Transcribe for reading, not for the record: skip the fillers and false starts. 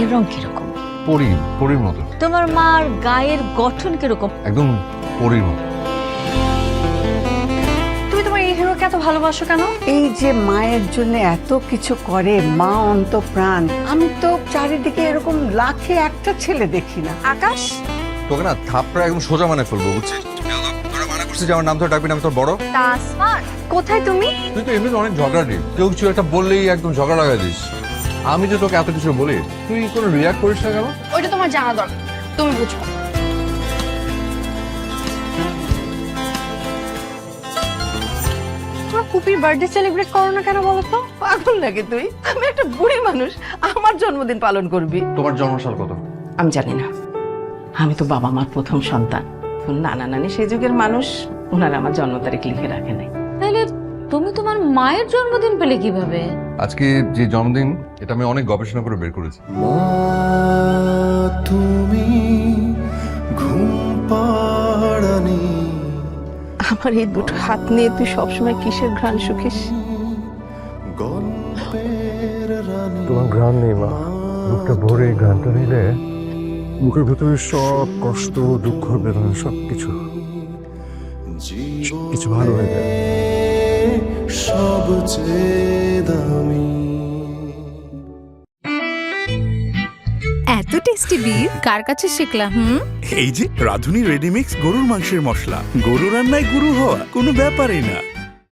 গায়ের রং কিরকম? পরীর মতো। তোমার মার গায়ের গঠন কিরকম? একদম পরীর মতো। তুমি তোমার এই হিরোকে এত ভালোবাসো কেন? এই যে মায়ের জন্য এত কিছু করে, মা অন্তপ্রাণ। আমি তো চারিদিকে এরকম লাখে একটা ছেলে দেখি না। আকাশ, তোকে না থাপড়া একদম সোজা মানে ফেলবো, বুঝছিস? তোরা মানা করছিস যে আমার নাম ধরে ডাকবি না, আমি তোর বড়। তাসমান, কোথায় তুমি? তুই তো এমনি অনেক ঝগড়াটি, কেউ কিছু একটা বললেই একদম ঝগড়া লাগা দিস। আমি যে তোকে এত কিছু বলি, তুই কোনো রিয়াক্ট করিস না কেন? ওইটা তোমার জানা দরকার, তুমি বুঝো। তোমার পুপির বার্থডে সেলিব্রেট করো না কেন বলো তো? পাগল নাকি তুই? আমি একটা বুড়ি মানুষ, আমার জন্মদিন পালন করবি? তোমার জন্মসাল কত? আমি জানি না। আমি তো বাবা মার প্রথম সন্তান। নানা নানি সেই যুগের মানুষ, ওনারা আমার জন্ম তারিখ লিখে রাখে নাই। তাহলে তুমি তোমার মায়ের জন্মদিন পেলে কিভাবে? আজকে যে জন্মদিন, এটা আমি অনেক গবেষণা করে বের করেছি। তুমি ঘুম পাড়ানি, আমার এই দুটো হাত নিয়ে তুই সবসময় কিসের ঘ্রাণ শুকিস? গল্পের রানী। তোমার ঘ্রাণ নেই মা, বুকটা ভরে ঘ্রাণটা নিলে বুকের ভেতরে সব কষ্ট, দুঃখ, বেদনা সবকিছু কিছু ভালো হয়ে যায়। সবচেয়ে দামি এত টেস্টি বিফ কার কাছে শিখলাম? এই যে রাধুনী রেডিমিক্স গরুর মাংসের মশলা, গরু রান্নায় গুরু হওয়া কোনো ব্যাপারই না।